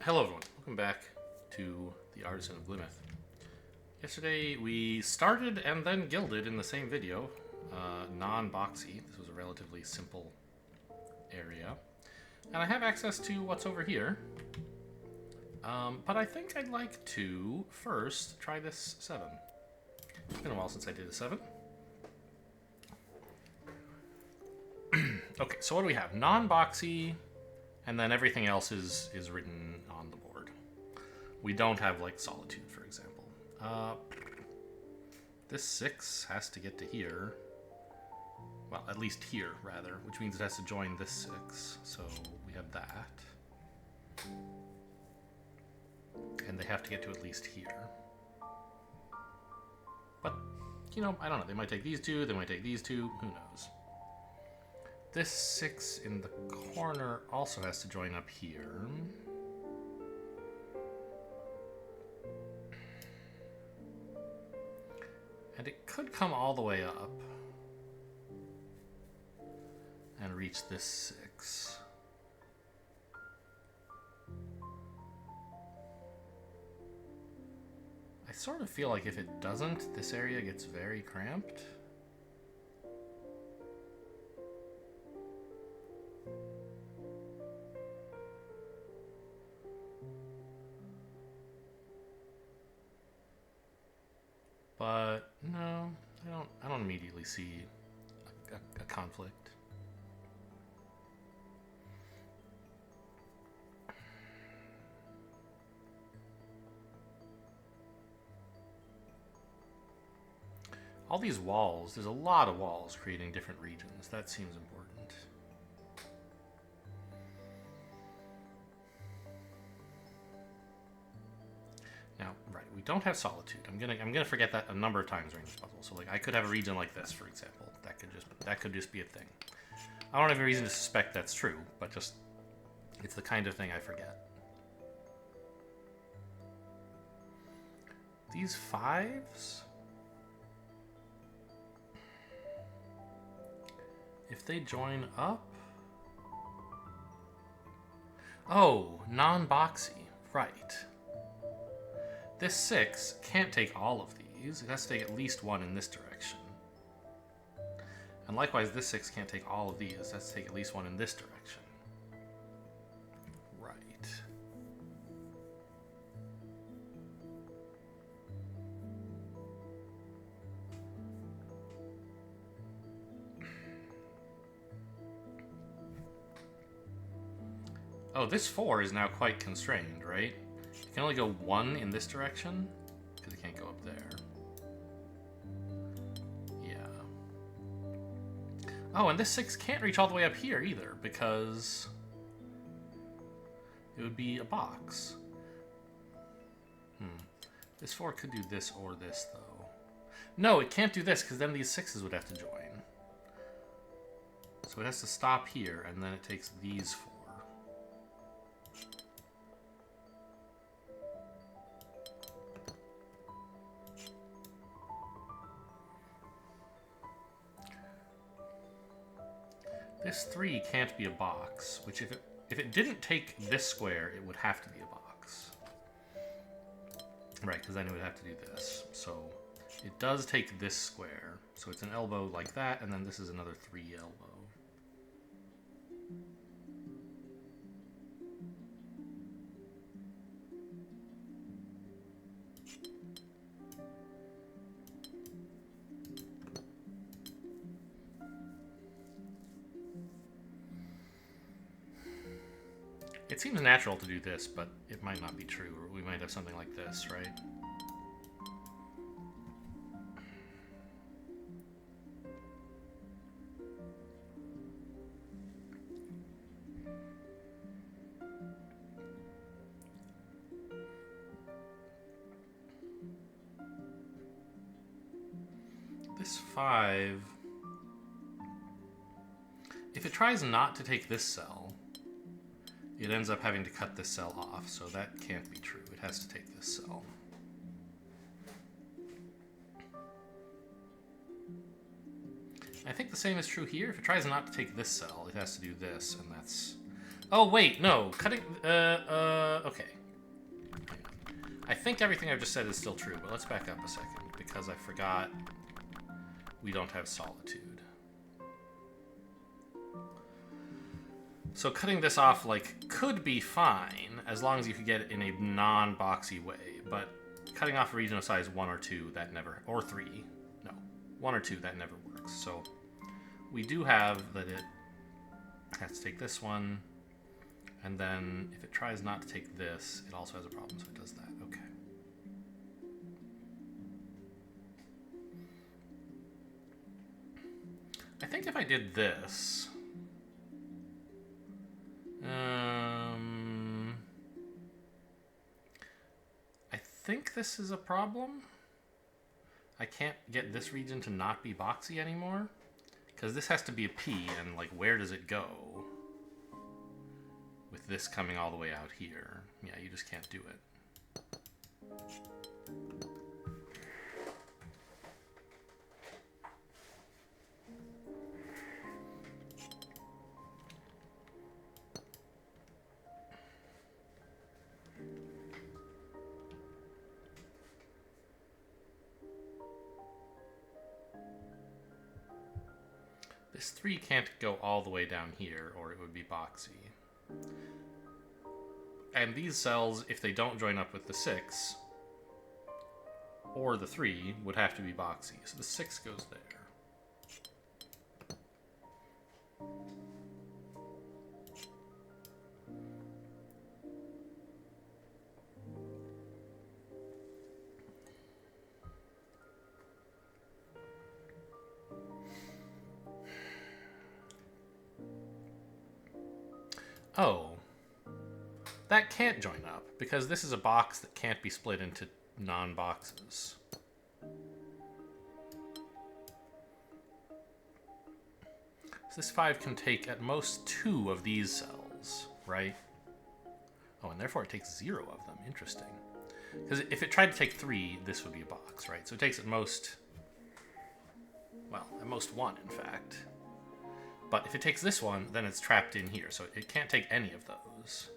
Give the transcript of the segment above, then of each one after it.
Hello everyone, welcome back to the Artisan of Glimmith. Yesterday we started and then guilded in the same video, non-boxy. This was a relatively simple area. And I have access to what's over here. But I think I'd like to first try this 7. It's been a while since I did a 7. Okay, so what do we have? Non-boxy, and then everything else is written on the board. We don't have, like, Solitude, for example. This 6 has to get to here. Well, at least here, rather, which means it has to join this 6. So we have that. And they have to get to at least here. But, you know, I don't know. They might take these two, they might take these two, who knows. This 6 in the corner also has to join up here. And it could come all the way up and reach this 6. I sort of feel like if it doesn't, this area gets very cramped. But no, I don't immediately see a conflict. All these walls, there's a lot of walls creating different regions. That seems important. Now, right, we don't have Solitude. I'm gonna forget that a number of times during this puzzle. So, like, I could have a region like this, for example. That could just be a thing. I don't have any reason to suspect that's true, but just it's the kind of thing I forget. These 5s, if they join up, oh, non-boxy, right. This 6 can't take all of these. It has to take at least one in this direction. And likewise, this 6 can't take all of these. It has to take at least one in this direction. Right. Oh, this 4 is now quite constrained, right? You can only go 1 in this direction, because it can't go up there. Yeah. Oh, and this 6 can't reach all the way up here either, because it would be a box. This 4 could do this or this, though. No, it can't do this, because then these 6s would have to join. So it has to stop here, and then it takes these 4. This 3 can't be a box, which if it didn't take this square, it would have to be a box. Right, because then it would have to do this. So it does take this square. So it's an elbow like that, and then this is another 3 elbow. It seems natural to do this, but it might not be true, or we might have something like this, right? This 5... If it tries not to take this cell, it ends up having to cut this cell off, so that can't be true. It has to take this cell. I think the same is true here. If it tries not to take this cell, it has to do this, and that's... Oh, wait, no. Cutting... okay. Hang on. I think everything I've just said is still true, but let's back up a second, because I forgot we don't have solitude. So cutting this off, like, could be fine, as long as you could get it in a non-boxy way, but cutting off a region of size 1 or 2, that never... Or 3. No. 1 or 2, that never works. So we do have that it has to take this one, and then if it tries not to take this, it also has a problem, so it does that. Okay. I think if I did this... I think this is a problem. I can't get this region to not be boxy anymore, because this has to be a P, and like, where does it go with this coming all the way out here? Yeah, you just can't do it. This 3 can't go all the way down here, or it would be boxy. And these cells, if they don't join up with the 6, or the 3, would have to be boxy. So the 6 goes there. Oh, that can't join up, because this is a box that can't be split into non-boxes. So this 5 can take at most 2 of these cells, right? Oh, and therefore it takes 0 of them. Interesting. Because if it tried to take 3, this would be a box, right? So it takes at most, well, at most 1, in fact. But if it takes this one, then it's trapped in here, so it can't take any of those.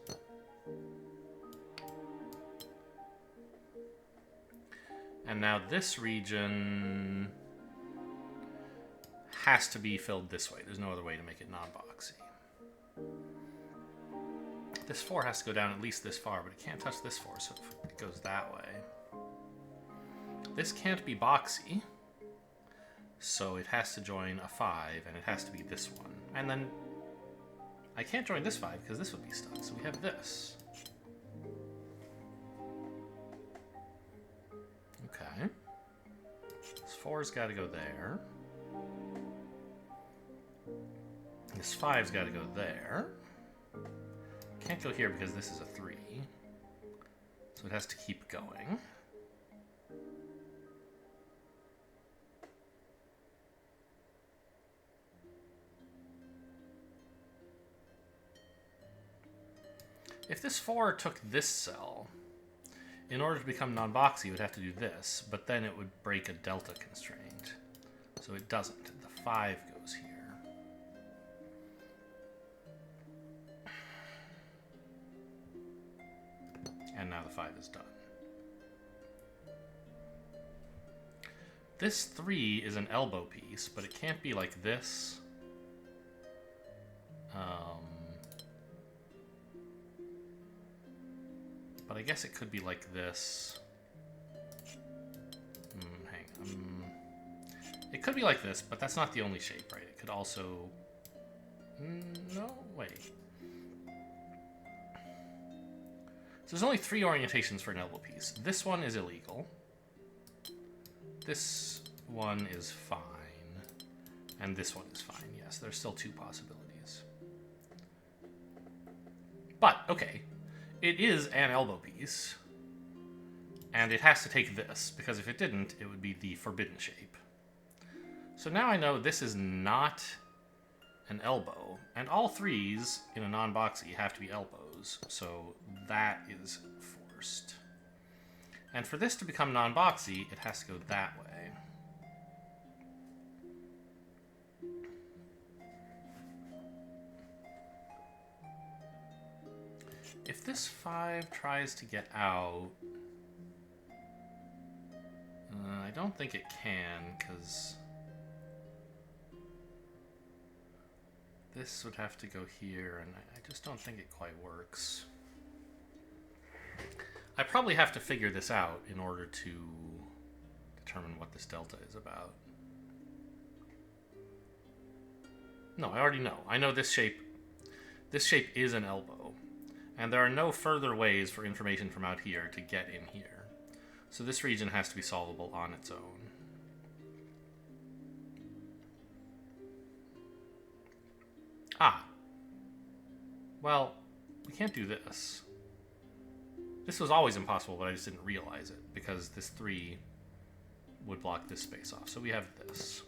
And now this region has to be filled this way. There's no other way to make it non-boxy. This 4 has to go down at least this far, but it can't touch this 4, so it goes that way. This can't be boxy. So it has to join a 5, and it has to be this one. And then I can't join this 5 because this would be stuck. So we have this. Okay. This 4's got to go there. This 5's got to go there. Can't go here because this is a 3. So it has to keep going. If this 4 took this cell, in order to become non-boxy, it would have to do this, but then it would break a delta constraint. So it doesn't. The 5 goes here. And now the 5 is done. This 3 is an elbow piece, but it can't be like this. But I guess it could be like this. Hang on. It could be like this, but that's not the only shape, right? It could also... No, wait. So there's only 3 orientations for an elbow piece. This one is illegal. This one is fine. And this one is fine, yes. There's still 2 possibilities. But, okay. It is an elbow piece. And it has to take this, because if it didn't, it would be the forbidden shape. So now I know this is not an elbow. And all 3s in a non-boxy have to be elbows. So that is forced. And for this to become non-boxy, it has to go that way. if this 5 tries to get out... I don't think it can, because... this would have to go here, and I just don't think it quite works. I probably have to figure this out in order to determine what this delta is about. No, I already know. I know this shape is an elbow, and there are no further ways for information from out here to get in here. So this region has to be solvable on its own. Ah. Well, we can't do this. This was always impossible, but I just didn't realize it, because this 3 would block this space off. So we have this.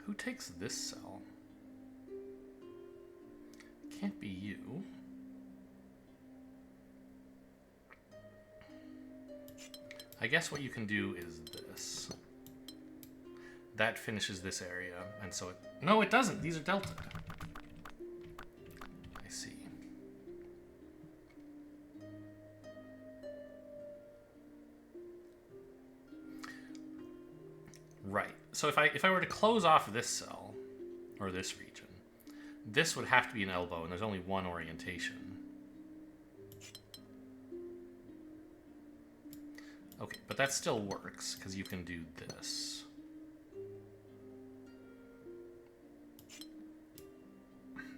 Who takes this cell? Can't be you. I guess what you can do is this. That finishes this area, and so it... No, it doesn't! These are delta. I see. Right. So if I were to close off this cell, or this region, this would have to be an elbow, and there's only one orientation. Okay, but that still works, because you can do this.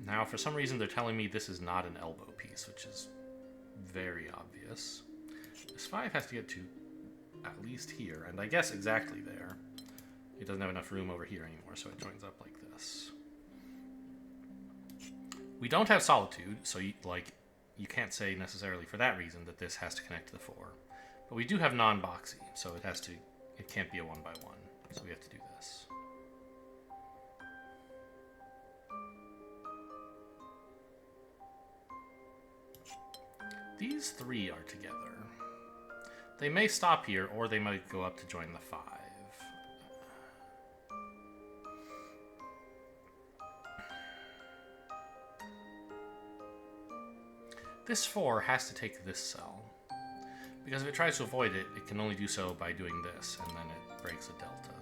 Now, for some reason, they're telling me this is not an elbow piece, which is very obvious. This 5 has to get to at least here, and I guess exactly there. It doesn't have enough room over here anymore, so it joins up like this. We don't have solitude, so you can't say necessarily for that reason that this has to connect to the 4. But we do have non-boxy, so it can't be a 1 by 1. So we have to do this. These 3 are together. They may stop here, or they might go up to join the 5. This 4 has to take this cell. Because if it tries to avoid it, it can only do so by doing this, and then it breaks a delta.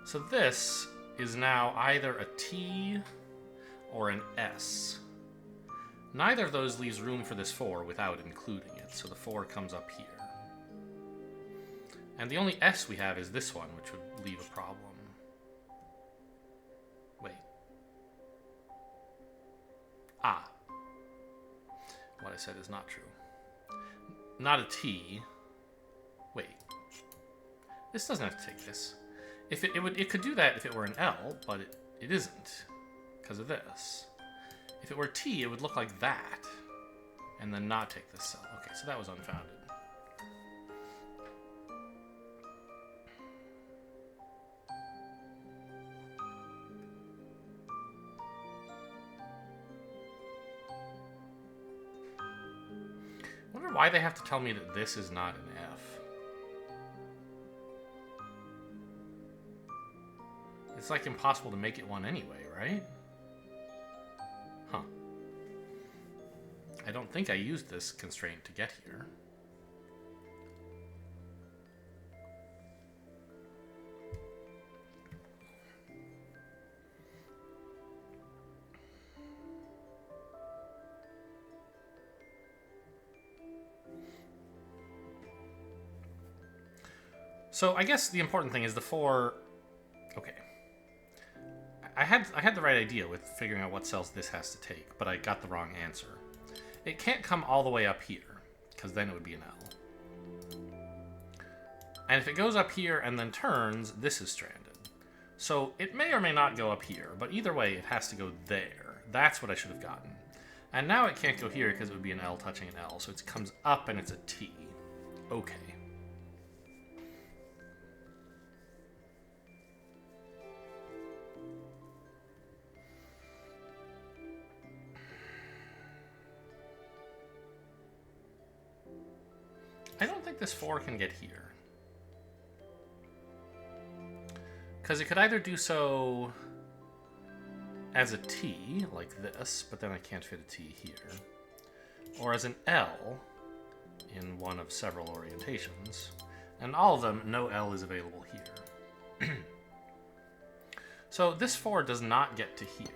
So this is now either a T or an S. Neither of those leaves room for this 4 without including it, so the 4 comes up here. And the only S we have is this one, which would leave a problem. Wait. Ah. What I said is not true. Not a T. Wait. This doesn't have to take this. If it could do that if it were an L, but it isn't because of this. If it were T, it would look like that, and then not take this cell. Okay, so that was unfounded. I wonder why they have to tell me that this is not an F. It's like impossible to make it one anyway, right? Huh. I don't think I used this constraint to get here. So I guess the important thing is the 4... Okay. I had the right idea with figuring out what cells this has to take, but I got the wrong answer. It can't come all the way up here, because then it would be an L. And if it goes up here and then turns, this is stranded. So it may or may not go up here, but either way, it has to go there. That's what I should have gotten. And now it can't go here because it would be an L touching an L, so it comes up and it's a T. Okay. think this 4 can get here. Because it could either do so as a T, like this, but then I can't fit a T here. Or as an L in one of several orientations. And all of them, no L is available here. So this 4 does not get to here.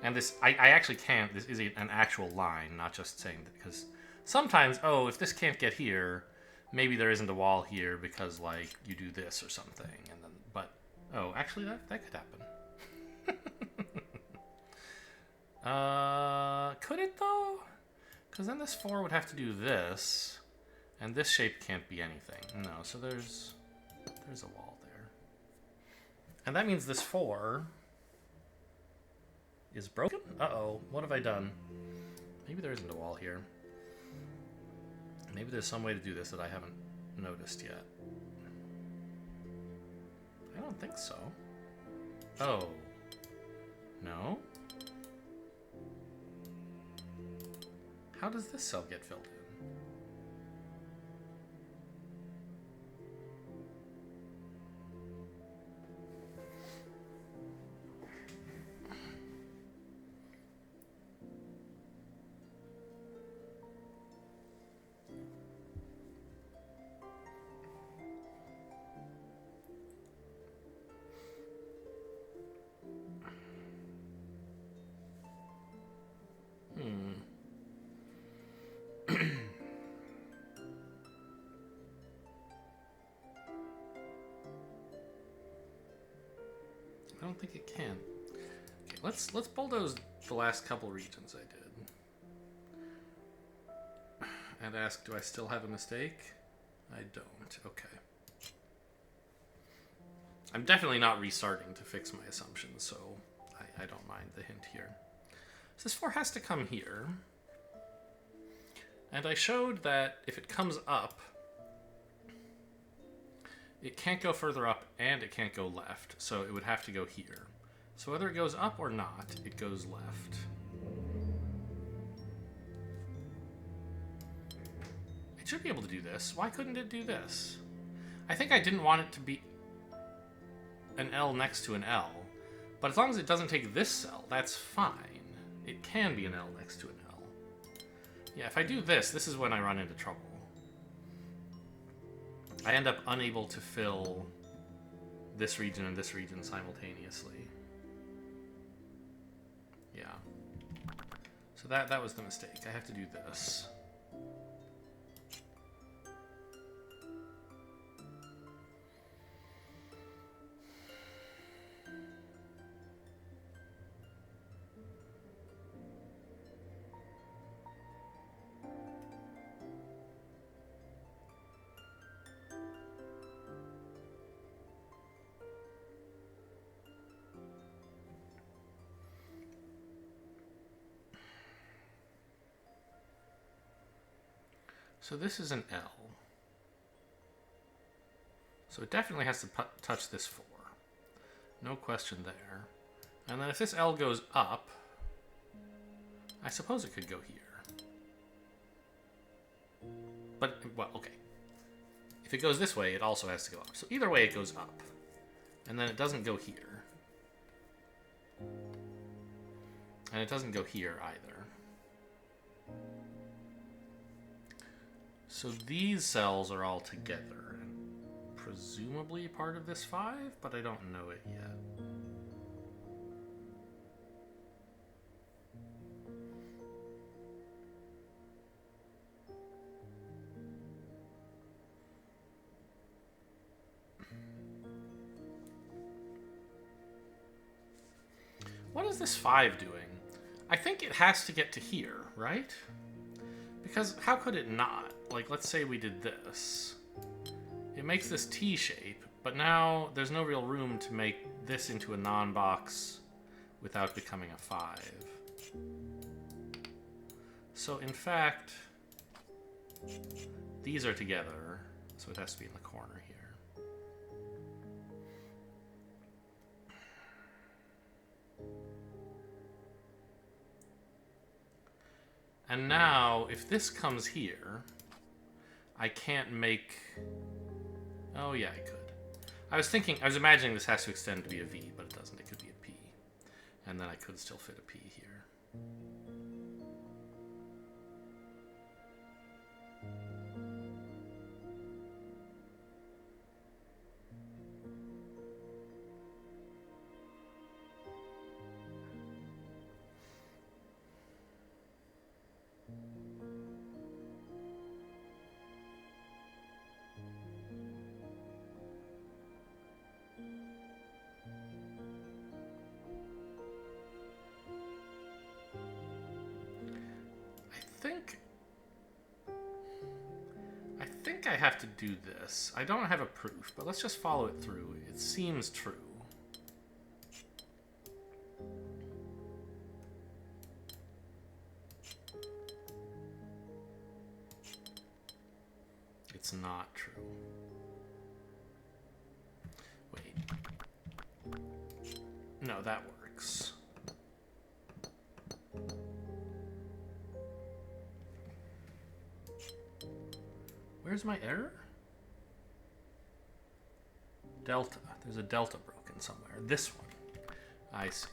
And this, I actually can't, this is an actual line, not just saying that, because sometimes, oh, if this can't get here, maybe there isn't a wall here because, like, you do this or something, and then, but, oh, actually, that could happen. Could it, though? Because then this 4 would have to do this, and this shape can't be anything. No, so there's a wall there. And that means this 4 is broken? Uh-oh, what have I done? Maybe there isn't a wall here. Maybe there's some way to do this that I haven't noticed yet. I don't think so. Oh. No? How does this cell get filled in? I don't think it can. Okay, let's bulldoze the last couple regions I did. And ask, do I still have a mistake? I don't. Okay. I'm definitely not restarting to fix my assumptions, so I don't mind the hint here. So this 4 has to come here. And I showed that if it comes up, it can't go further up and it can't go left, so it would have to go here. So whether it goes up or not, it goes left. It should be able to do this. Why couldn't it do this? I think I didn't want it to be an L next to an L, but as long as it doesn't take this cell, that's fine. It can be an L next to an L. Yeah, if I do this, this is when I run into trouble. I end up unable to fill this region and this region simultaneously. Yeah. So that was the mistake. I have to do this. So this is an L. So it definitely has to touch this 4. No question there. And then if this L goes up, I suppose it could go here. But, well, okay. If it goes this way, it also has to go up. So either way, it goes up. And then it doesn't go here. And it doesn't go here either. So these cells are all together, and presumably part of this 5, but I don't know it yet. What is this 5 doing? I think it has to get to here, right? Because how could it not? Like, let's say we did this. It makes this T shape, but now there's no real room to make this into a non-box without becoming a 5. So, in fact, these are together, so it has to be in the corner here. And now, if this comes here, I can't make... Oh, yeah, I could. I was imagining this has to extend to be a V, but it doesn't. It could be a P. And then I could still fit a P here. I think I have to do this. I don't have a proof, but let's just follow it through. It seems true. It's not true. Wait. No, that works. Where's my error? Delta. There's a delta broken somewhere. This one. I see.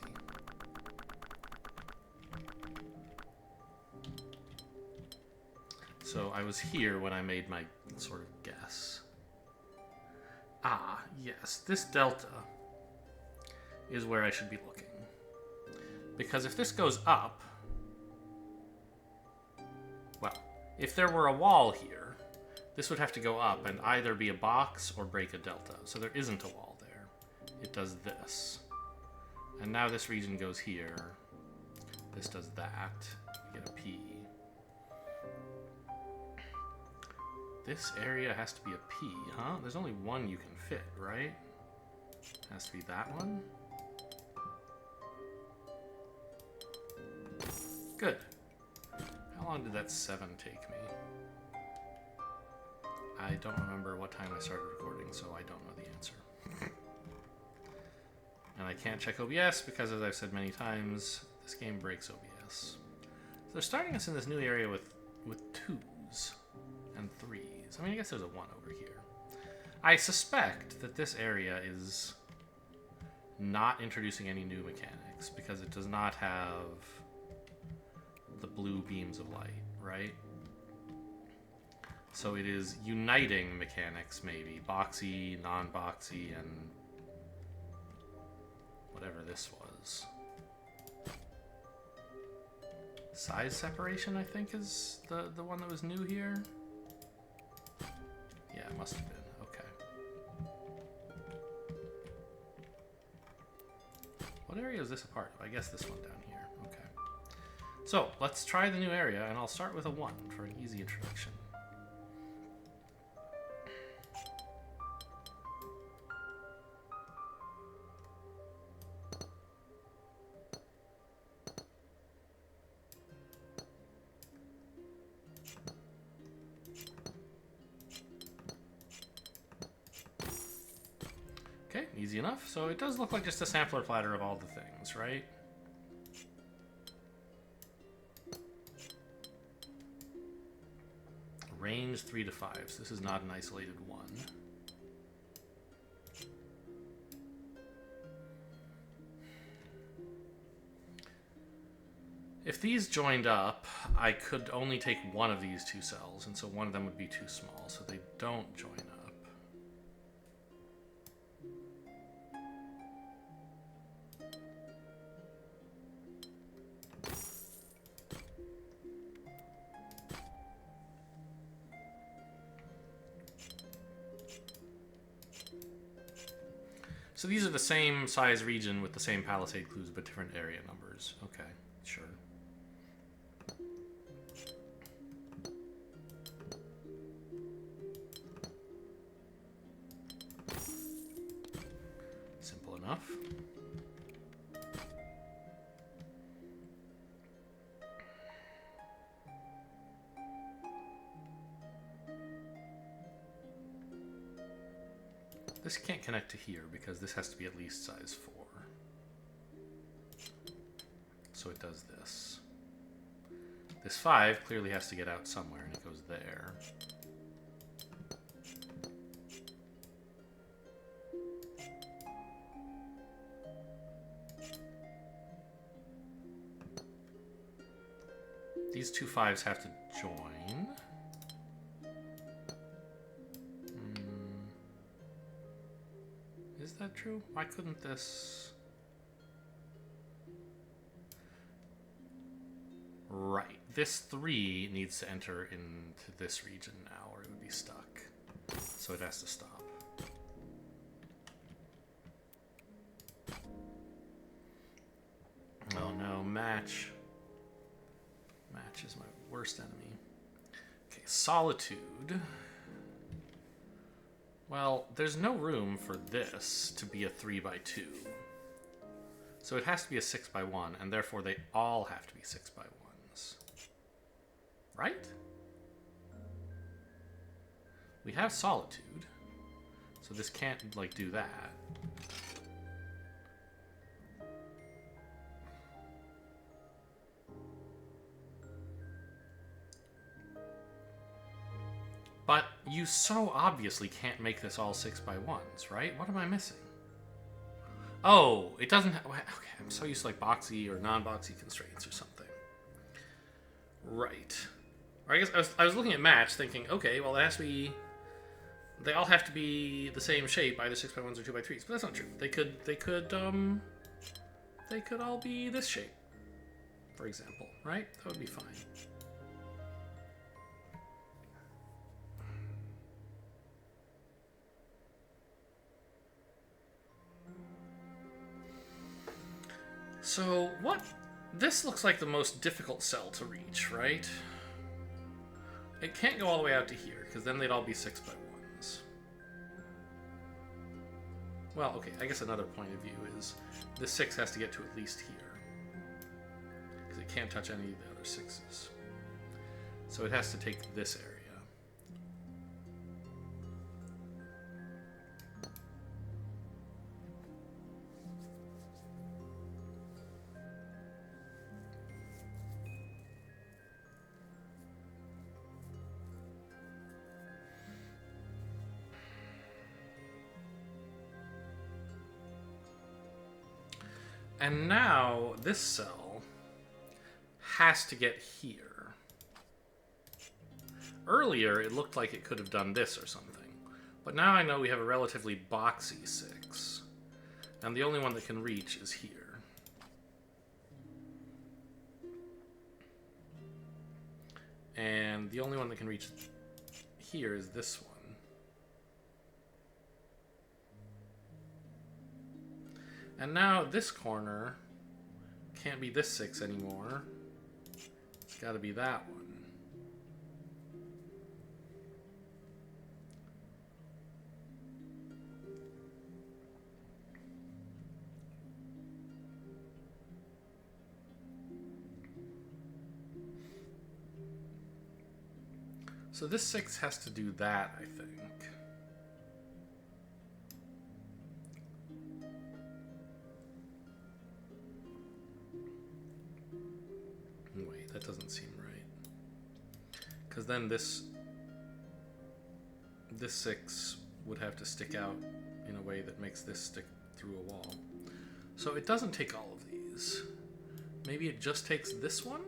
So I was here when I made my sort of guess. Ah, yes. This delta is where I should be looking. Because if this goes up... Well, if there were a wall here, this would have to go up and either be a box or break a delta. So there isn't a wall there. It does this. And now this region goes here. This does that. You get a P. This area has to be a P, huh? There's only one you can fit, right? Has to be that one. Good. How long did that 7 take me? I don't remember what time I started recording, so I don't know the answer. And I can't check OBS because, as I've said many times, this game breaks OBS. So they're starting us in this new area with 2s and 3s. I mean, I guess there's a 1 over here. I suspect that this area is not introducing any new mechanics because it does not have the blue beams of light, right? So it is uniting mechanics, maybe. Boxy, non-boxy, and whatever this was. Size separation, I think, is the one that was new here. Yeah, it must have been. Okay. What area is this a part of? I guess this one down here. Okay. So, let's try the new area, and I'll start with a 1 for an easy introduction. Okay, easy enough. So it does look like just a sampler platter of all the things, right? Range 3 to 5, so this is not an isolated 1. If these joined up, I could only take one of these 2 cells, and so one of them would be too small, so they don't join up. So these are the same size region with the same palisade clues, but different area numbers. Okay, sure. Simple enough. This can't connect to here because this has to be at least size 4. So it does this. This 5 clearly has to get out somewhere, and it goes there. These two 5s have to join. Is that true? Why couldn't this... Right. This 3 needs to enter into this region now, or it would be stuck. So it has to stop. Oh no, match. Match is my worst enemy. Okay, solitude. Well, there's no room for this to be a 3x2. So it has to be a 6x1, and therefore they all have to be 6x1s. Right? We have solitude, so this can't, like, do that. But you so obviously can't make this all 6x1s, right? What am I missing? Oh, it doesn't have... Okay, I'm so used to like boxy or non-boxy constraints or something. Right. Or I guess I was looking at match thinking, okay, well it has to be... They all have to be the same shape, either 6x1s or 2x3s, but that's not true. They could all be this shape, for example, right? That would be fine. So, what... This looks like the most difficult cell to reach, right? It can't go all the way out to here, because then they'd all be 6x1s. Well, okay, I guess another point of view is this 6 has to get to at least here. Because it can't touch any of the other 6s. So it has to take this area. And now this cell has to get here. Earlier, it looked like it could have done this or something. But now I know we have a relatively boxy 6. And the only one that can reach is here. And the only one that can reach here is this one. And now this corner can't be this 6 anymore. It's got to be that one. So this 6 has to do that, I think. Wait, that doesn't seem right. Because then this 6 would have to stick out in a way that makes this stick through a wall. So it doesn't take all of these. Maybe it just takes this one?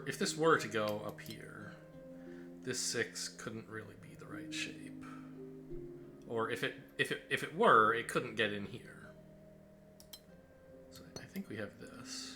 If this were to go up here, this 6 couldn't really be the right shape. Or if it were, it couldn't get in here. So I think we have this.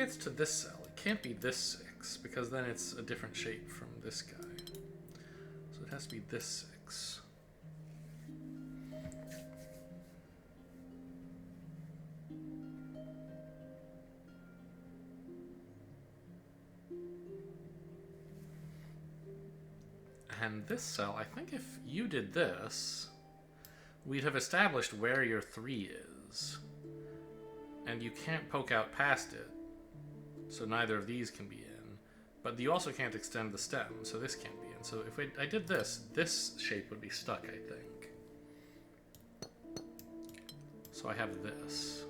gets to this cell, it can't be this 6, because then it's a different shape from this guy. So it has to be this 6. And this cell, I think if you did this, we'd have established where your 3 is. And you can't poke out past it, so neither of these can be in. But you also can't extend the stem, so this can't be in. So if I did this, this shape would be stuck, I think. So I have this.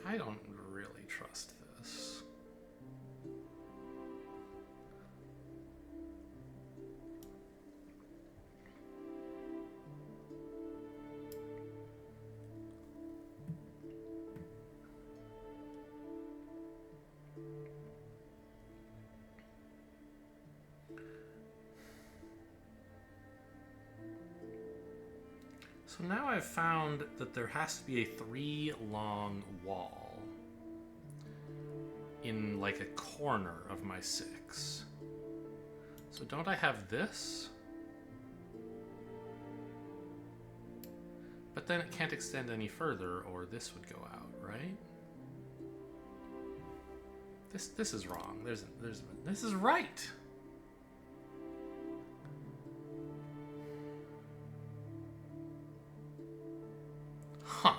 I don't really trust this. So now I've found that there has to be a 3 long wall in like a corner of my 6. So don't I have this? But then it can't extend any further or this would go out, right? This is wrong. This is right. Huh.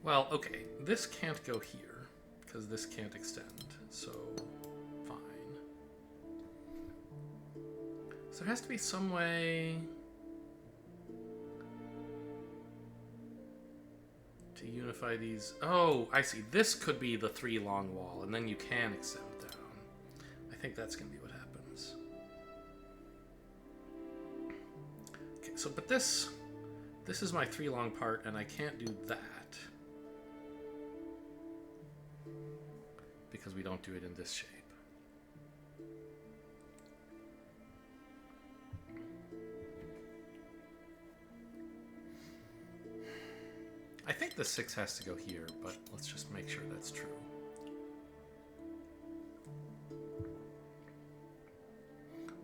Well, okay, this can't go here, because this can't extend, so fine. So there has to be some way to unify these. Oh, I see. This could be the 3 long wall, and then you can extend down. I think that's going to be what happens. Okay, so, but this is my 3 long part, and I can't do that. Because we don't do it in this shape. I think the 6 has to go here, but let's just make sure that's true.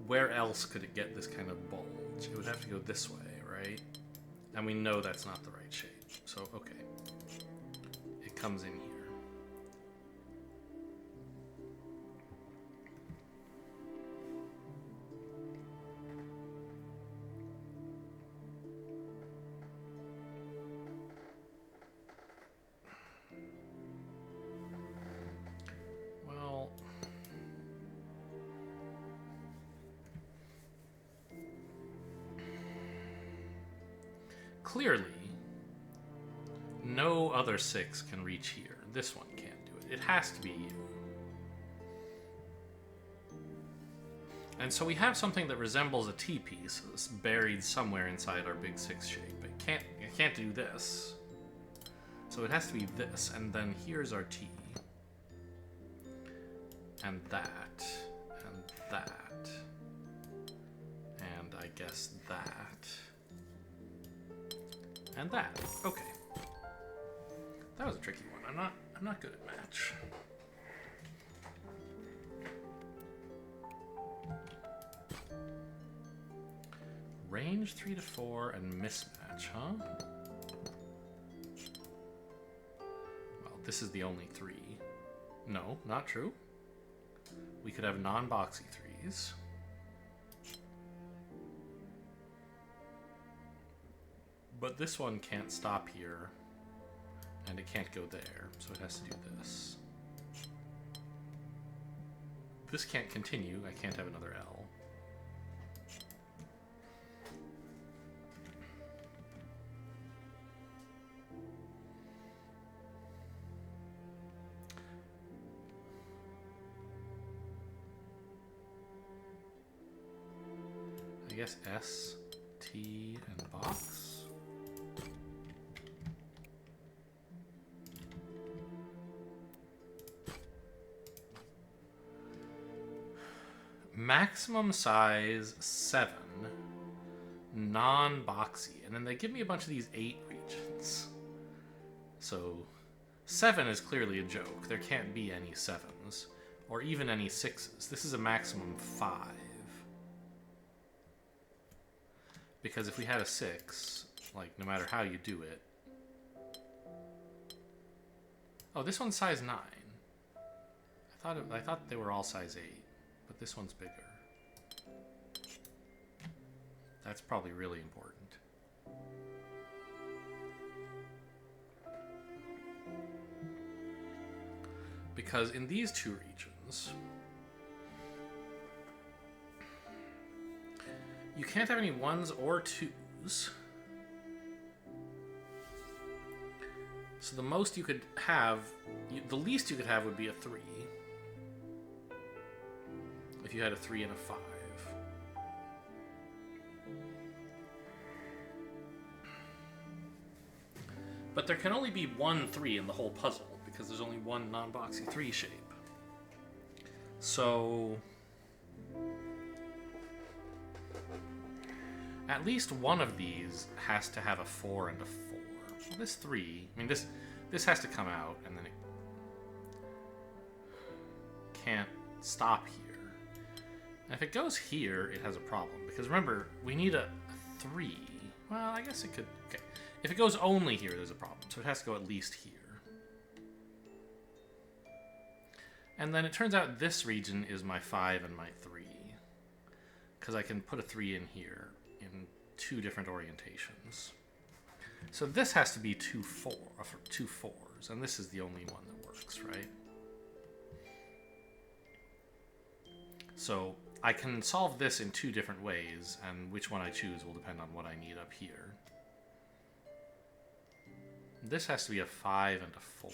Where else could it get this kind of bulge? It would have to go this way, right? And we know that's not the right shape. So, okay. It comes in here. Clearly, no other 6 can reach here. This one can't do it. It has to be you. And so we have something that resembles a T-piece buried somewhere inside our big 6 shape. It can't do this. So it has to be this, and then here's our T. And that. And that. And I guess that. And that. Okay. That was a tricky one. I'm not good at match. Range 3 to 4 and mismatch, huh? Well, this is the only 3. No, not true. We could have non-boxy 3s. But this one can't stop here, and it can't go there, so it has to do this. This can't continue, I can't have another L. I guess S, T, and box. maximum size 7, non-boxy. And then they give me a bunch of these 8 regions. So 7 is clearly a joke. There can't be any 7s, or even any 6s. This is a maximum 5. Because if we had a 6, like, no matter how you do it... Oh, this one's size 9. I thought they were all size 8, but this one's bigger. That's probably really important. Because in these two regions, you can't have any 1s or 2s. So the most you could have, the least you could have would be a 3. If you had a 3 and a 5. But there can only be one 3 in the whole puzzle, because there's only one non-boxy 3 shape. So at least one of these has to have a 4 and a 4. Well, this 3, I mean, this has to come out, and then it can't stop here. And if it goes here, it has a problem. Because remember, we need a 3. Well, I guess it could... Okay. If it goes only here, there's a problem. So it has to go at least here. And then it turns out this region is my 5 and my 3. Because I can put a 3 in here in 2 different orientations. So this has to be 2 4s. And this is the only one that works, right? So I can solve this in 2 different ways, and which one I choose will depend on what I need up here. This has to be a 5 and a 4.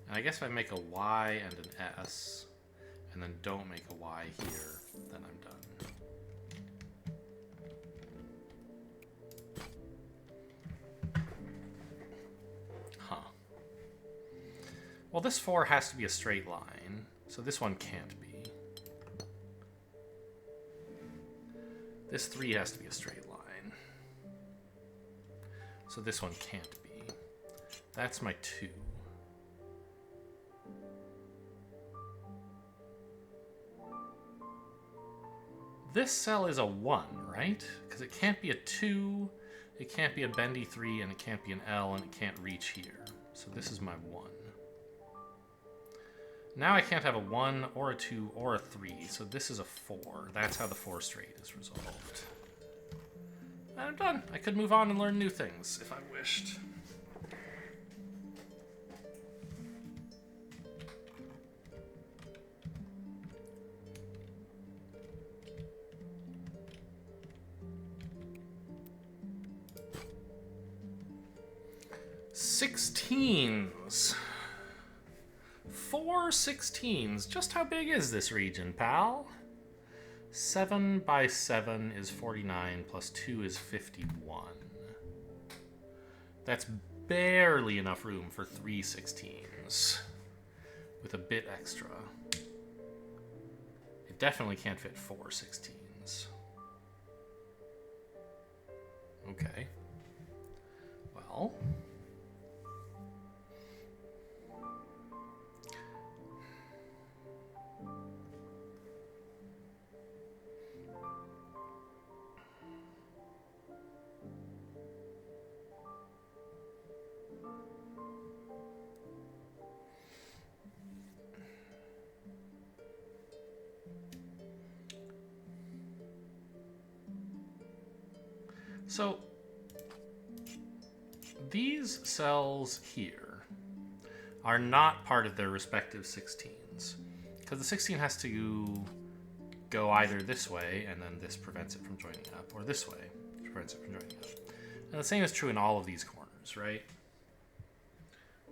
And I guess if I make a Y and an S, and then don't make a Y here, then I'm done. Well, this 4 has to be a straight line, so this one can't be. This 3 has to be a straight line, so this one can't be. That's my 2. This cell is a 1, right? Because it can't be a 2, it can't be a bendy 3, and it can't be an L, and it can't reach here. So this is my 1. Now I can't have a 1 or a 2 or a 3, so this is a 4. That's how the 4 straight is resolved. And I'm done. I could move on and learn new things if I wished. Sixteens. 4 16s. Just how big is this region, pal? 7 by 7 is 49, plus 2 is 51. That's barely enough room for 3 16s. With a bit extra. It definitely can't fit 4 16s. Okay. Well... So, these cells here are not part of their respective 16s. Because the 16 has to go either this way, and then this prevents it from joining up, or this way, which prevents it from joining up. And the same is true in all of these corners, right?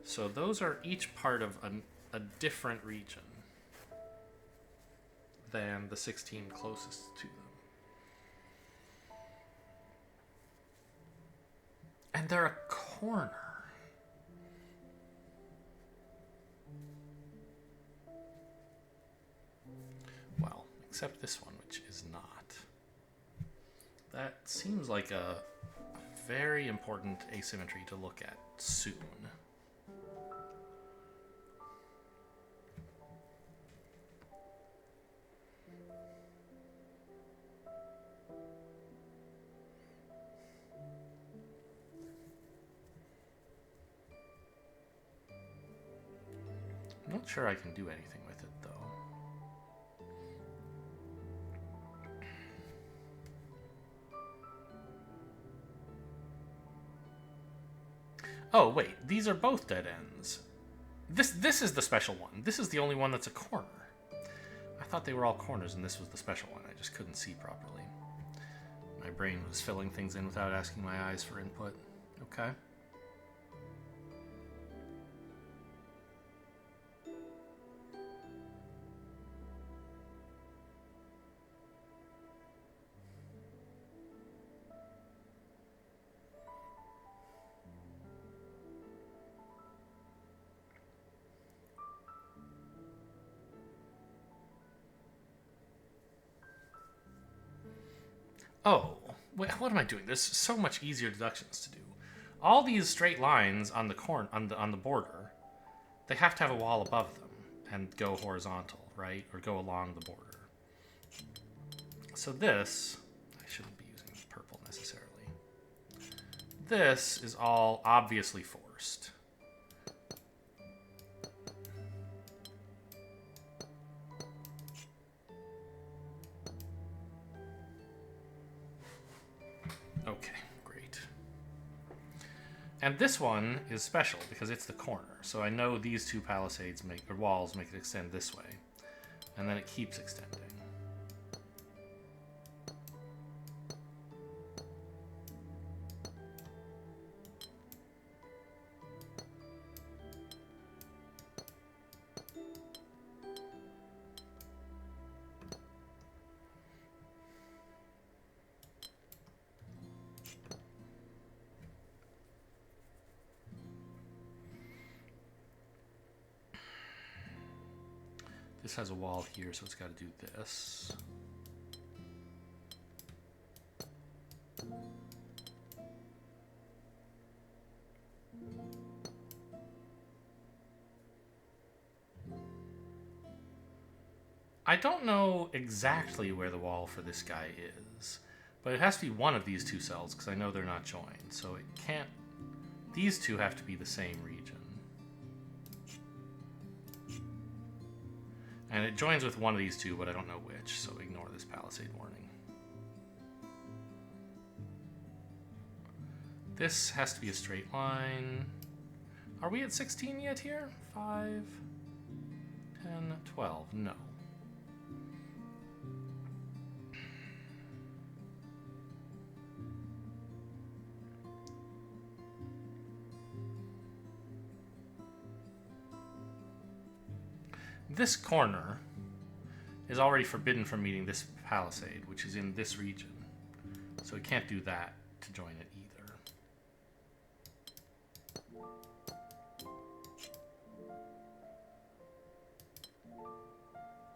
So those are each part of a different region than the 16 closest to them. And they're a corner. except this one, which is not. That seems like a very important asymmetry to look at soon. I'm not sure I can do anything with it, though. Oh, wait. These are both dead ends. This is the special one. This is the only one that's a corner. I thought they were all corners, and this was the special one. I just couldn't see properly. My brain was filling things in without asking my eyes for input. Okay. Oh, wait, what am I doing? There's so much easier deductions to do. All these straight lines on the on the border, they have to have a wall above them and go horizontal, right? Or go along the border. So this, I shouldn't be using purple necessarily. This is all obviously forced. Okay, great. And this one is special because it's the corner. So I know these two palisades or walls make it extend this way. And then it keeps extending. This has a wall here, so it's got to do this. I don't know exactly where the wall for this guy is, but it has to be one of these two cells because I know they're not joined, so it can't... These two have to be the same region. And it joins with one of these two, but I don't know which, so ignore this palisade warning. This has to be a straight line. Are we at 16 yet here? 5, 10, 12. No. This corner is already forbidden from meeting this palisade, which is in this region. So we can't do that to join it either.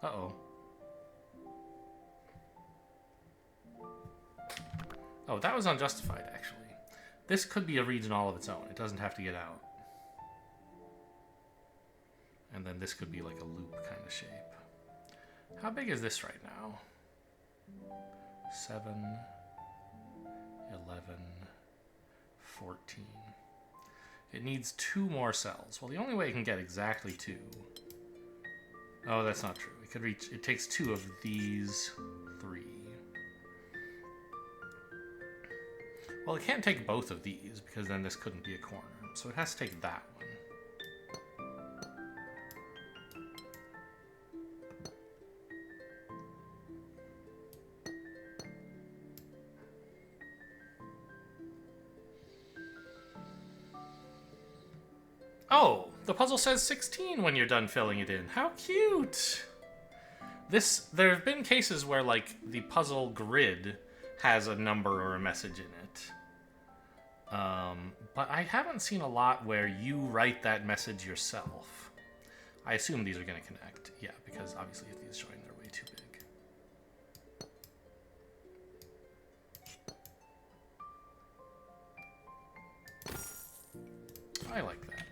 Uh-oh. Oh, that was unjustified, actually. This could be a region all of its own. It doesn't have to get out. And then this could be like a loop kind of shape. How big is this right now? 7, 11, 14. It needs 2 more cells. Well, the only way it can get exactly 2... Oh, that's not true. It could reach... It takes 2 of these 3. Well, it can't take both of these, because then this couldn't be a corner. So it has to take that one. Oh, the puzzle says 16 when you're done filling it in. How cute! There have been cases where, like, the puzzle grid has a number or a message in it. But I haven't seen a lot where you write that message yourself. I assume these are going to connect. Yeah, because obviously if these join, they're way too big. I like that.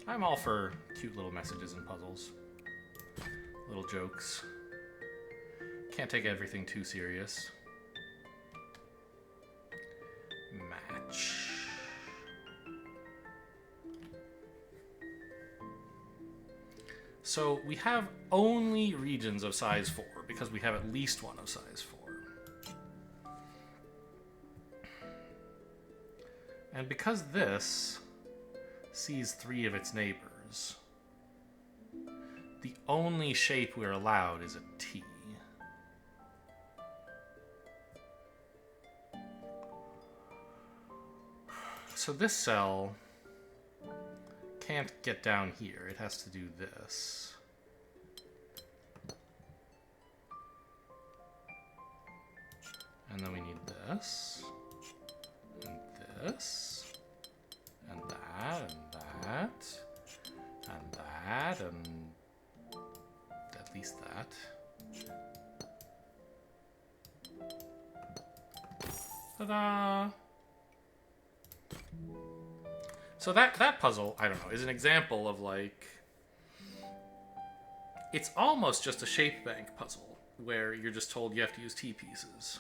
I'm all for cute little messages and puzzles. Little jokes. Can't take everything too serious. Match. So we have only regions of size 4 because we have at least one of size 4. And because this sees 3 of its neighbors, the only shape we're allowed is a T. So this cell can't get down here. It has to do this. And then we need this, and this, and that, and that, and that, and at least that. Ta-da! So that puzzle, I don't know, is an example of like... It's almost just a shape bank puzzle, where you're just told you have to use T-pieces.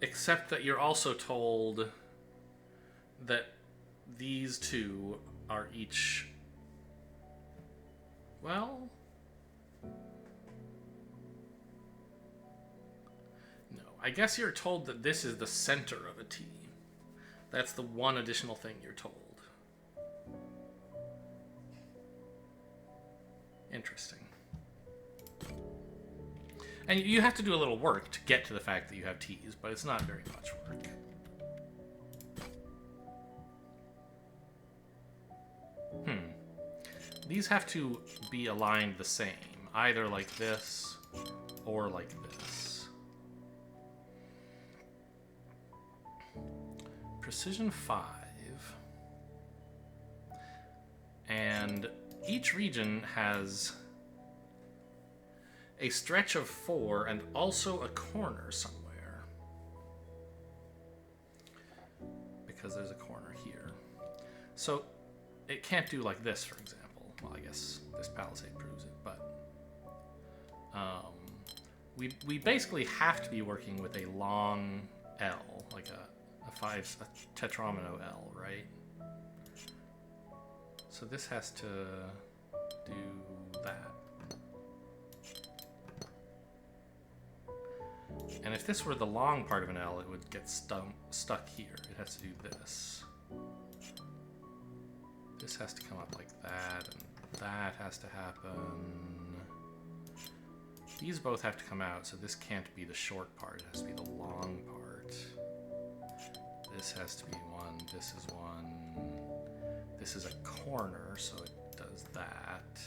Except that you're also told that these two are each... Well... I guess you're told that this is the center of a T. That's the one additional thing you're told. Interesting. And you have to do a little work to get to the fact that you have T's, but it's not very much work. These have to be aligned the same, either like this or like this. Precision 5. And each region has a stretch of 4 and also a corner somewhere. Because there's a corner here. So it can't do like this, for example. Well, I guess this palisade proves it, but we basically have to be working with a long L, like a tetromino L, right? So this has to do that. And if this were the long part of an L, it would get stuck here. It has to do this. This has to come up like that, and that has to happen. These both have to come out, so this can't be the short part. It has to be the long part. This has to be one. This is one. This is a corner, so it does that.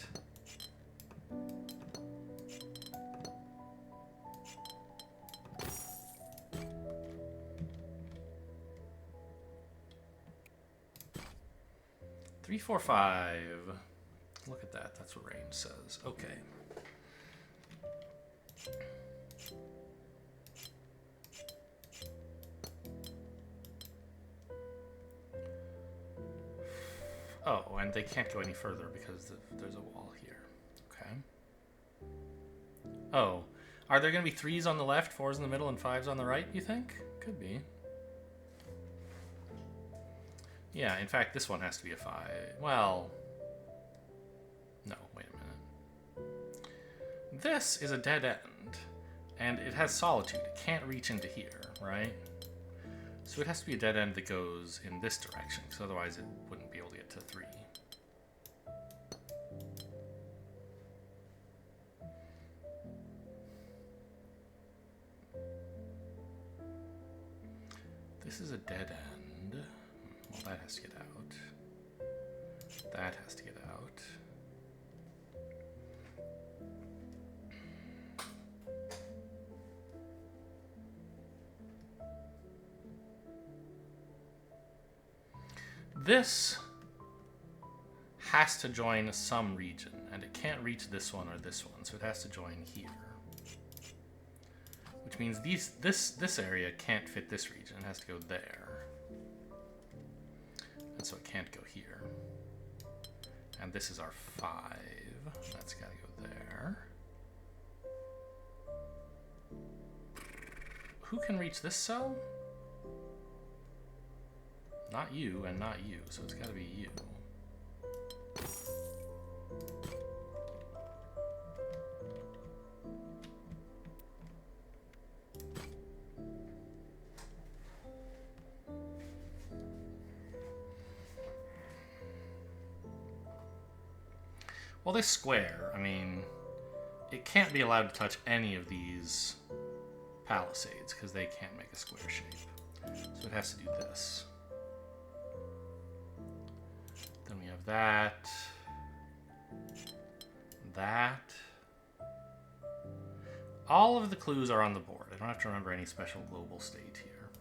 Three, 4, 5. Look at that. That's what range says. Okay. Oh, and they can't go any further because there's a wall here. Okay. Oh, are there going to be 3s on the left, 4s in the middle, and 5s on the right, you think? Could be. Yeah, in fact, this one has to be a 5. Well, no, wait a minute. This is a dead end, and it has solitude. It can't reach into here, right? So it has to be a dead end that goes in this direction, because otherwise it wouldn't be able to get to 3. This is a dead end. Well, that has to get out. That has to get out. This has to join some region, and it can't reach this one or this one, so it has to join here. which means this area can't fit this region. It has to go there. And so it can't go here. And this is our 5. That's got to go there. Who can reach this cell? Not you and not you, so it's got to be you. Well, this square, I mean, it can't be allowed to touch any of these palisades because they can't make a square shape. So it has to do this. Then we have that. That. All of the clues are on the board. I don't have to remember any special global state here.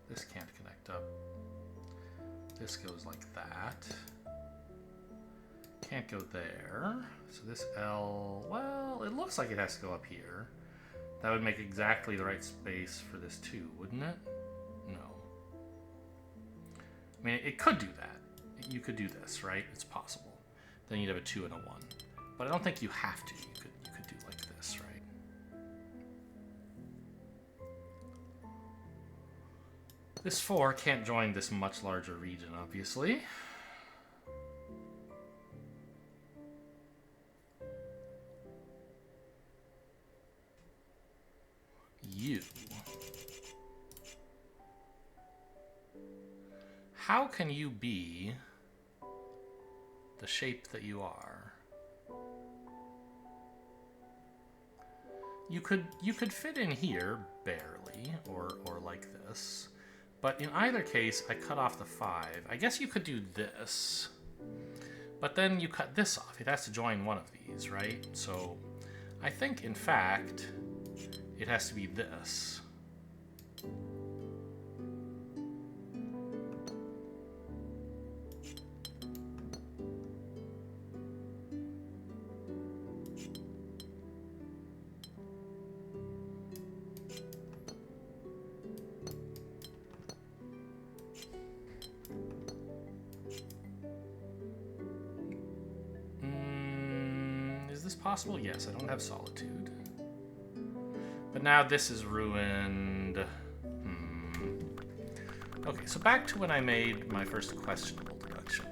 This can't connect up. This goes like that. Can't go there. So this L, well, it looks like it has to go up here. That would make exactly the right space for this too, wouldn't it? No. I mean, it could do that. You could do this, right? It's possible. Then you'd have a 2 and a 1. But I don't think you have to. You could do like this, right? This 4 can't join this much larger region, obviously. You. How can you be the shape that you are? You could fit in here barely, or like this. But in either case, I cut off the 5. I guess you could do this. But then you cut this off. It has to join one of these, right? So I think, in fact, it has to be this. Is this possible? Yes, I don't have solitude. But now this is ruined. Okay, so back to when I made my first questionable deduction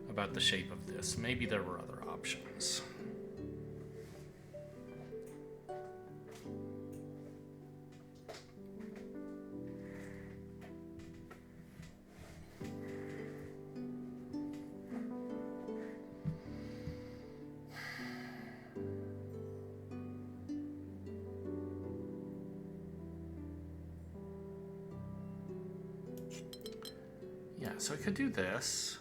about the shape of this. Maybe there were other options. Yeah, so I could do this,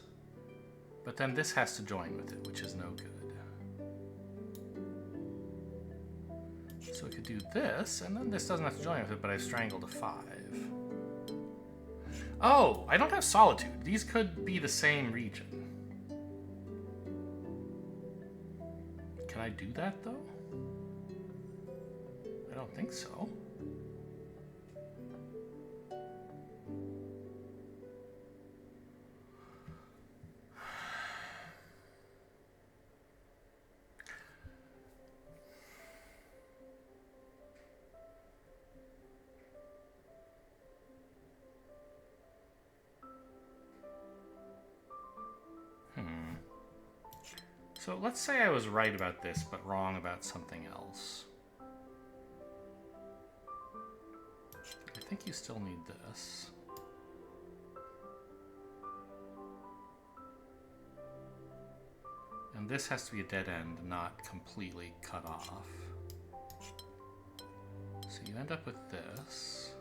but then this has to join with it, which is no good. So I could do this, and then this doesn't have to join with it, but I've strangled a 5. Oh, I don't have solitude. These could be the same region. Can I do that, though? I don't think so. So let's say I was right about this, but wrong about something else. I think you still need this. And this has to be a dead end, not completely cut off. So you end up with this.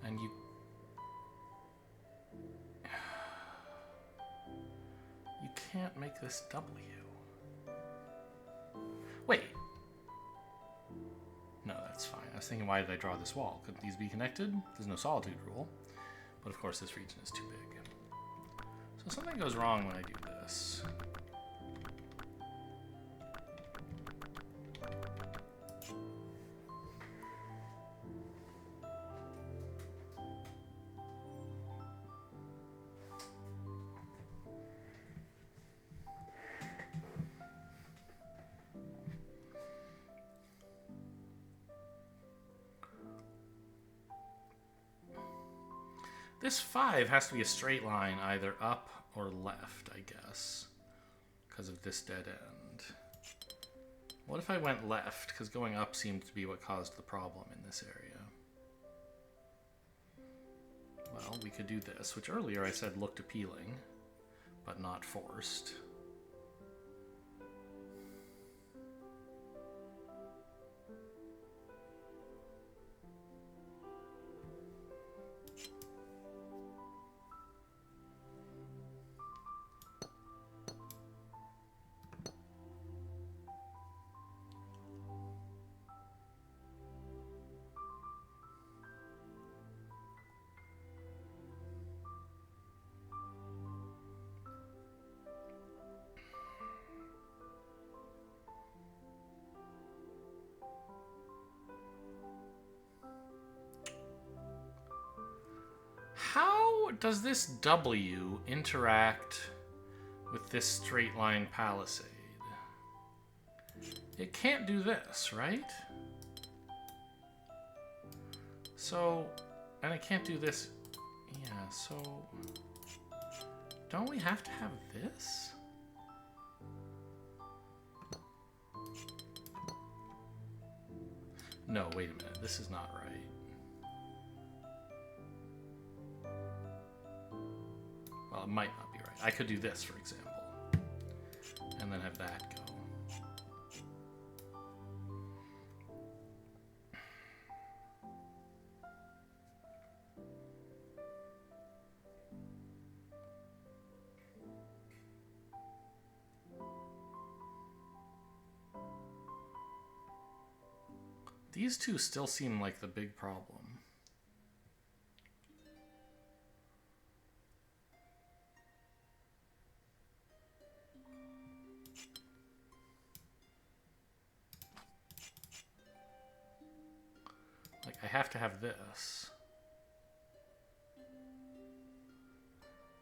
And you can't make this W. Wait. No, that's fine. I was thinking, why did I draw this wall? Couldn't these be connected? There's no solitude rule. But of course, this region is too big. So something goes wrong when I do this. This 5 has to be a straight line either up or left, I guess, because of this dead end. What if I went left? Because going up seemed to be what caused the problem in this area. Well, we could do this, which earlier I said looked appealing, but not forced. How does this W interact with this straight line palisade? It can't do this, right? So, and it can't do this. Yeah, so don't we have to have this? No, wait a minute. This is not right. Well, it might not be right. I could do this, for example, and then have that go. These two still seem like the big problem. Like, I have to have this.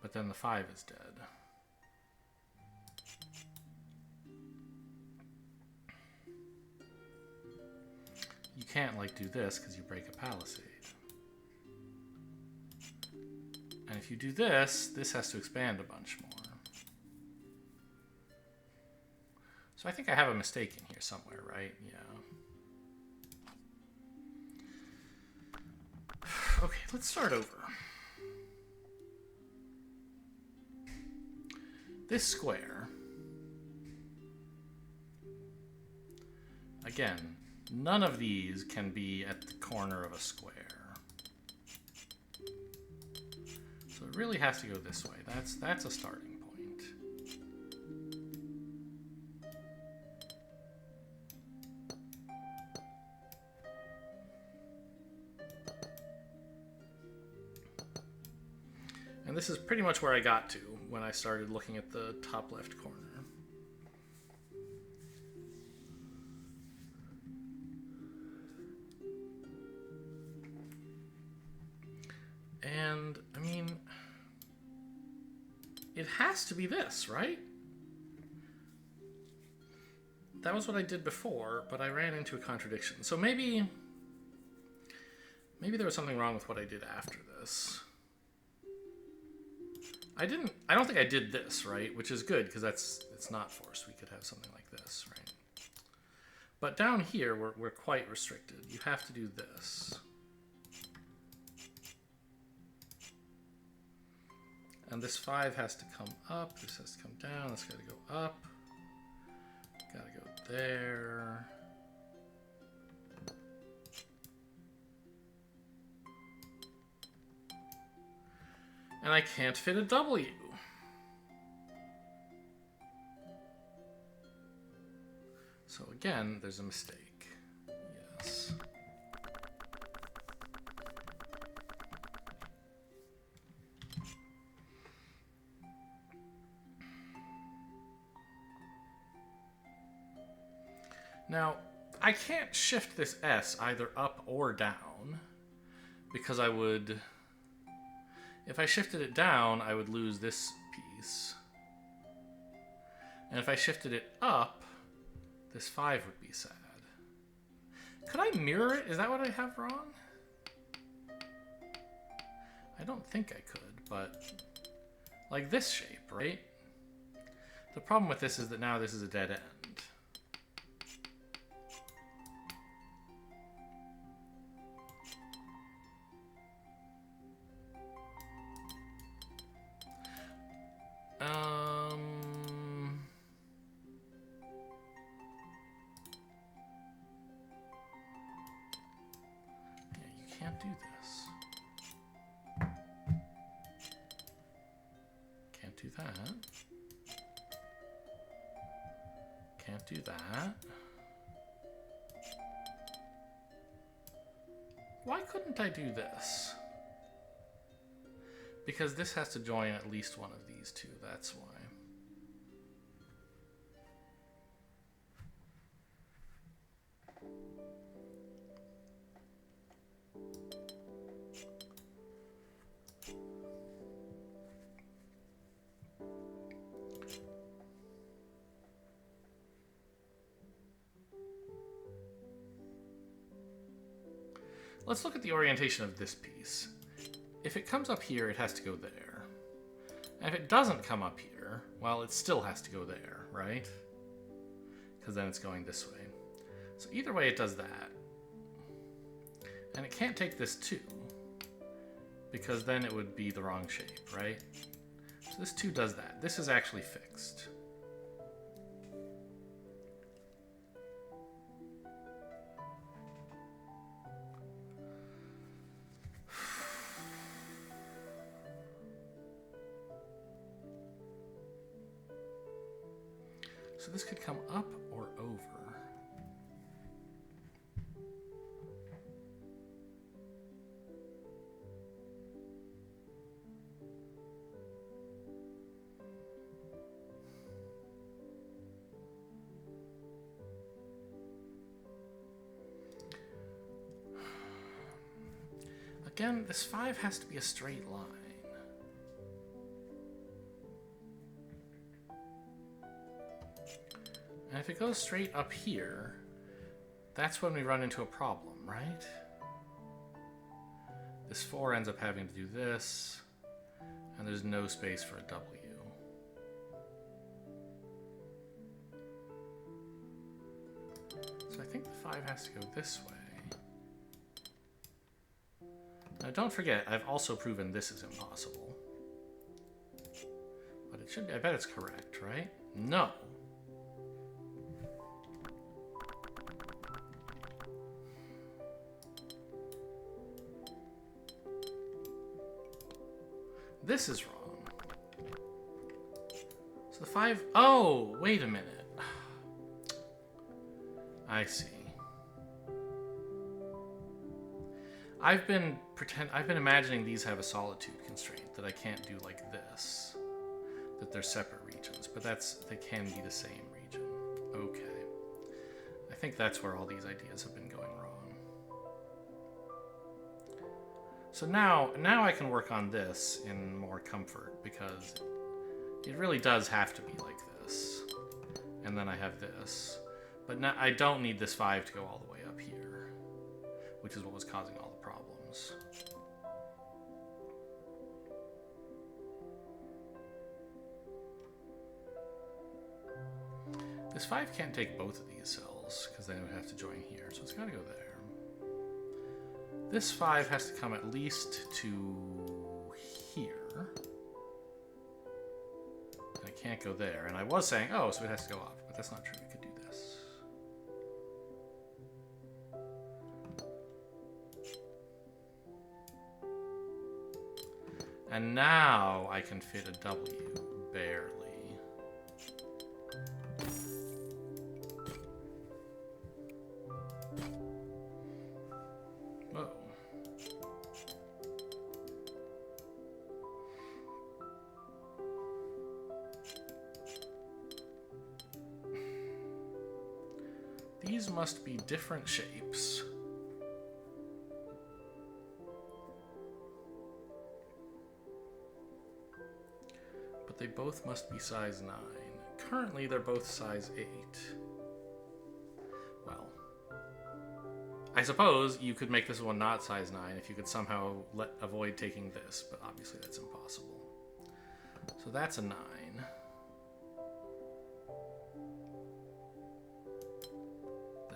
But then the 5 is dead. You can't, like, do this because you break a palisade. And if you do this, this has to expand a bunch more. So I think I have a mistake in here somewhere, right? Yeah. Okay, let's start over. This square, again, none of these can be at the corner of a square. So it really has to go this way. That's a starting point. And this is pretty much where I got to when I started looking at the top left corner. And, I mean, it has to be this, right? That was what I did before, but I ran into a contradiction. So maybe there was something wrong with what I did after this. I don't think I did this, right? Which is good, because it's not forced. We could have something like this, right? But down here, we're quite restricted. You have to do this. And this 5 has to come up. This has to come down. This got to go up. Got to go there. And I can't fit a W. So again, there's a mistake. Yes. Now, I can't shift this S either up or down, because I would... If I shifted it down, I would lose this piece. And if I shifted it up, this 5 would be sad. Could I mirror it? Is that what I have wrong? I don't think I could, but... Like this shape, right? The problem with this is that now this is a dead end. Yeah, you can't do this. Can't do that. Can't do that. Why couldn't I do this? Because this has to join at least one of these two, that's why. Let's look at the orientation of this piece. If it comes up here, it has to go there. And if it doesn't come up here, well, it still has to go there, right? Because then it's going this way. So either way, it does that. And it can't take this 2, because then it would be the wrong shape, right? So this 2 does that. This is actually fixed. So this could come up or over. Again, this 5 has to be a straight line. And if it goes straight up here, that's when we run into a problem, right? This 4 ends up having to do this, and there's no space for a W. So I think the 5 has to go this way. Now don't forget, I've also proven this is impossible. But it should be, I bet it's correct, right? No. This is wrong. So the 5... Oh, wait a minute. I see. I've been imagining these have a solitude constraint, that I can't do like this. That they're separate regions, but they can be the same region. Okay. I think that's where all these ideas have been going wrong. So now I can work on this in more comfort, because it really does have to be like this. And then I have this. But now I don't need this 5 to go all the way up here, which is what was causing all the problems. This 5 can't take both of these cells, because then it would have to join here, so it's got to go there. This 5 has to come at least to here. And it can't go there. And I was saying, oh, so it has to go up, but that's not true. We could do this. And now I can fit a W, barely. Whoa. These must be different shapes. But they both must be size 9. Currently, they're both size 8. Well, I suppose you could make this one not size 9 if you could somehow avoid taking this, but obviously that's impossible. So that's a 9.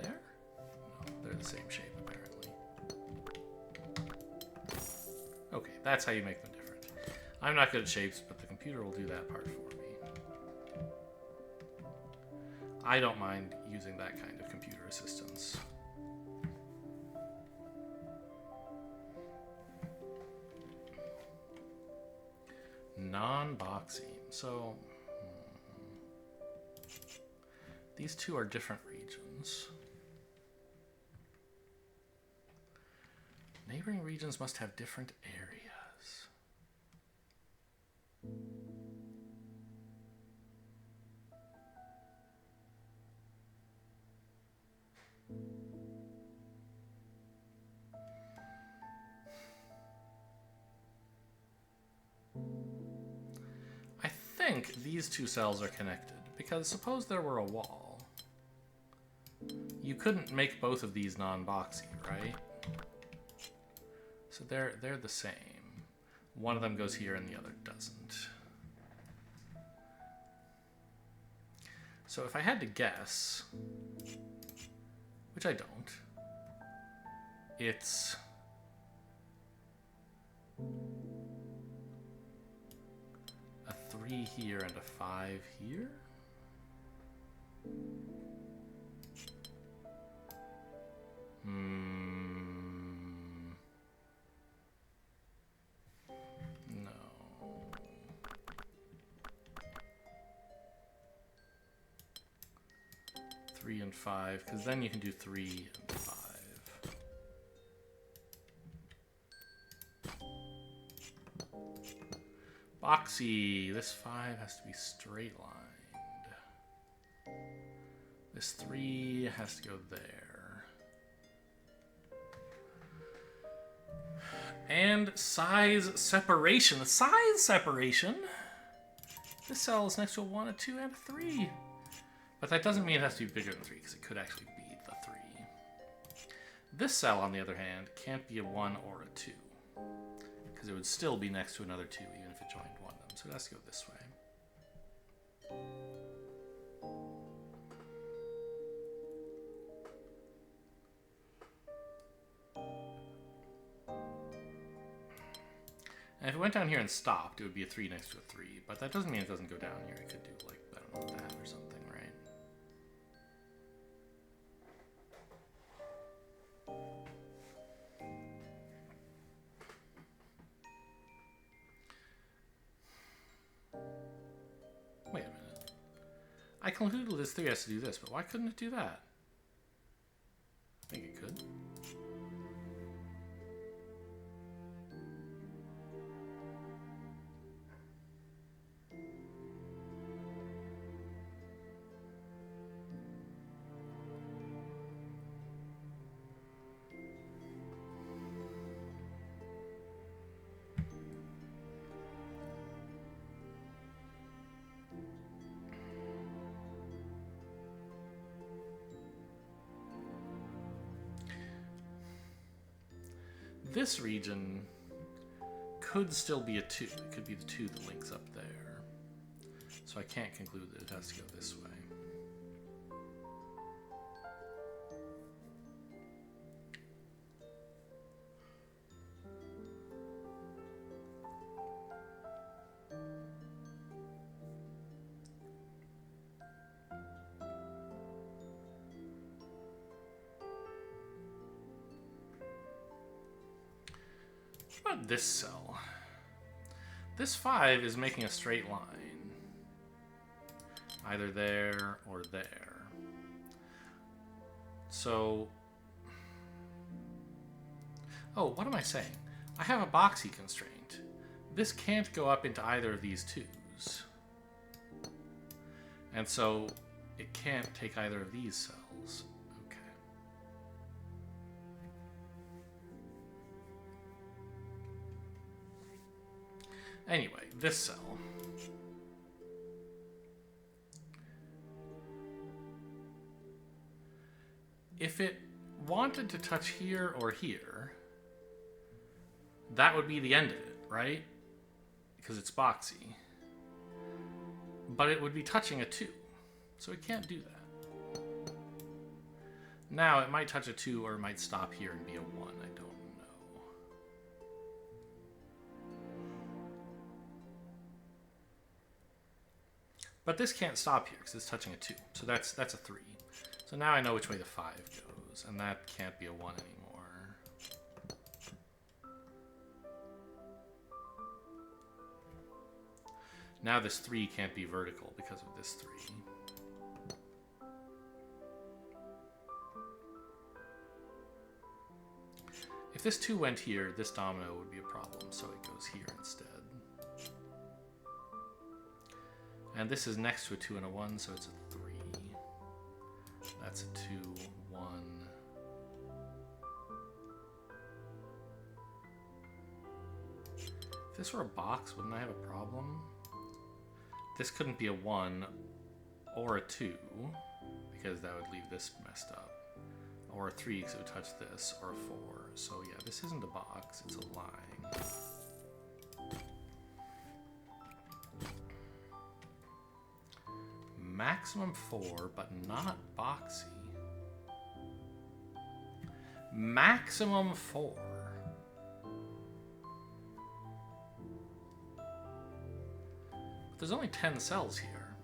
There? No, they're the same shape, apparently. Okay, that's how you make them different. I'm not good at shapes, but the computer will do that part for me. I don't mind using that kind of computer assistance. Non-boxing. So, these two are different regions. Neighboring regions must have different areas. I think these two cells are connected, because suppose there were a wall. You couldn't make both of these non-boxy, right? So they're the same. One of them goes here and the other doesn't. So if I had to guess, which I don't, it's a 3 here and a 5 here? No. 3 and 5, because then you can do 3 and 5. Boxy, this 5 has to be straight lined. This 3 has to go there. And size separation. Size separation? This cell is next to a 1, a 2, and a 3. But that doesn't mean it has to be bigger than 3, because it could actually be the 3. This cell, on the other hand, can't be a 1 or a 2. Because it would still be next to another 2, even if it joined one of them. So it has to go this way. And if it went down here and stopped, it would be a 3 next to a 3. But that doesn't mean it doesn't go down here. It could do, like, I don't know, that or something, right? Wait a minute. I concluded this 3 has to do this, but why couldn't it do that? I think it could. This region could still be a 2. It could be the 2 that links up there. So I can't conclude that it has to go this way. What about this cell? This 5 is making a straight line. Either there or there. So... oh, what am I saying? I have a boxy constraint. This can't go up into either of these 2's. And so it can't take either of these cells. Anyway, this cell. If it wanted to touch here or here, that would be the end of it, right? Because it's boxy. But it would be touching a 2, so it can't do that. Now, it might touch a 2, or it might stop here and be a 1, I don't know. But this can't stop here, because it's touching a 2, so that's a 3. So now I know which way the 5 goes, and that can't be a 1 anymore. Now this 3 can't be vertical because of this 3. If this 2 went here, this domino would be a problem, so it goes here instead. And this is next to a 2 and a 1, so it's a 3. That's a 2, 1. If this were a box, wouldn't I have a problem? This couldn't be a 1 or a 2, because that would leave this messed up. Or a 3, because it would touch this, or a 4. So yeah, this isn't a box, it's a line. Maximum 4, but not boxy. Maximum 4. There's only 10 cells here.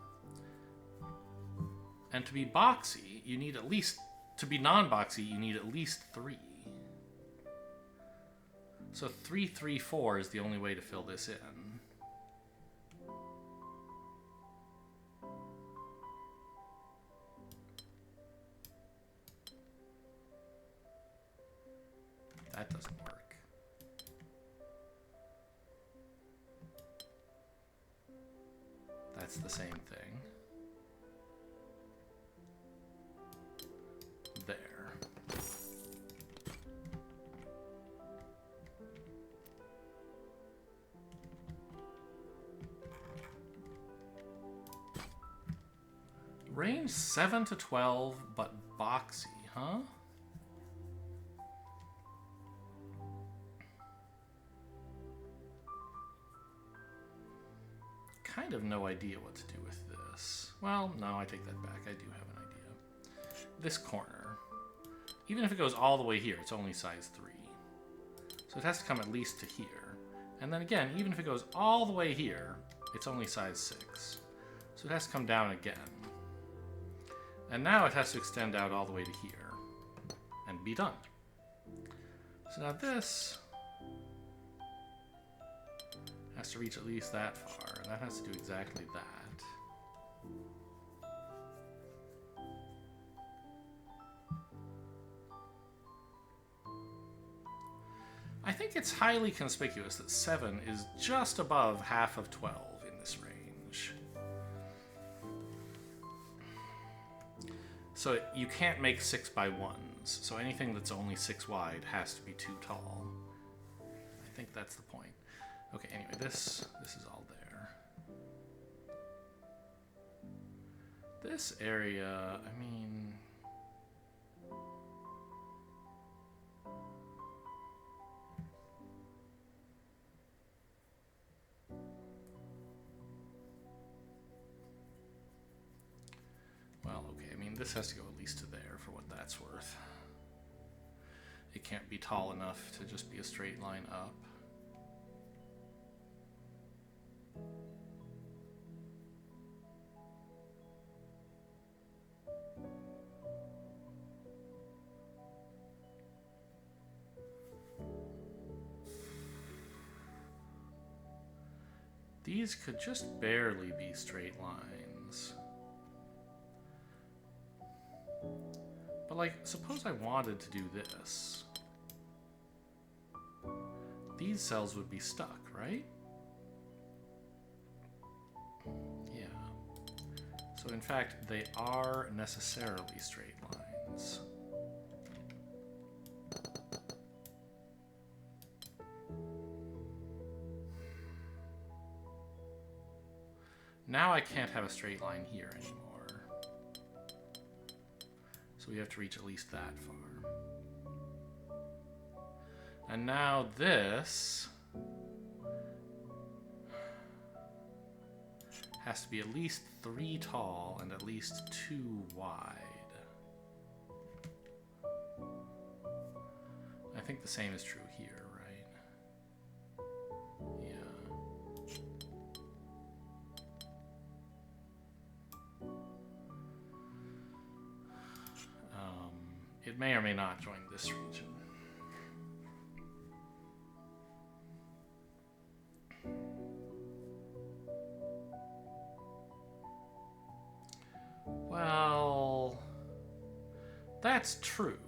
And to be boxy, you need at least, to be non-boxy, you need at least 3. So 3, 3, 4 is the only way to fill this in. That doesn't work. That's the same thing. There. Range 7 to 12, but boxy, huh? Kind of no idea what to do with this. Well, no, I take that back. I do have an idea. This corner, even if it goes all the way here, it's only size 3. So it has to come at least to here. And then again, even if it goes all the way here, it's only size 6. So it has to come down again. And now it has to extend out all the way to here and be done. So now this has to reach at least that far, and that has to do exactly that. I think it's highly conspicuous that 7 is just above half of 12 in this range. So you can't make 6 by 1s, so anything that's only 6 wide has to be too tall. I think that's the point. Okay, anyway, this is all there. This area, I mean... Well, okay, I mean, this has to go at least to there for what that's worth. It can't be tall enough to just be a straight line up. These could just barely be straight lines. But like, suppose I wanted to do this. These cells would be stuck, right? Yeah. So in fact, they are necessarily straight lines. Now I can't have a straight line here anymore. So we have to reach at least that far. And now this has to be at least 3 tall and at least 2 wide. I think the same is true here, right? Yeah. It may or may not join this region. Well, that's true.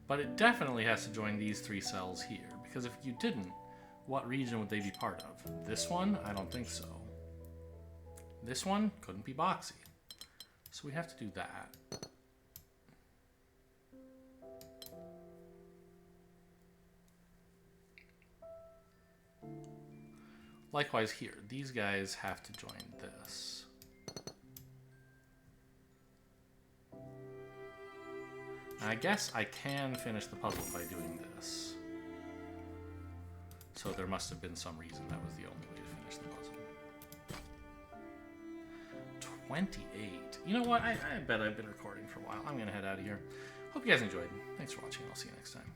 But it definitely has to join these 3 cells here, because if you didn't, what region would they be part of? This one? I don't think so. This one couldn't be boxy. So we have to do that. Likewise here, these guys have to join this. I guess I can finish the puzzle by doing this. So there must have been some reason that was the only way to finish the puzzle. 28. You know what? I bet I've been recording for a while. I'm going to head out of here. Hope you guys enjoyed. Thanks for watching. I'll see you next time.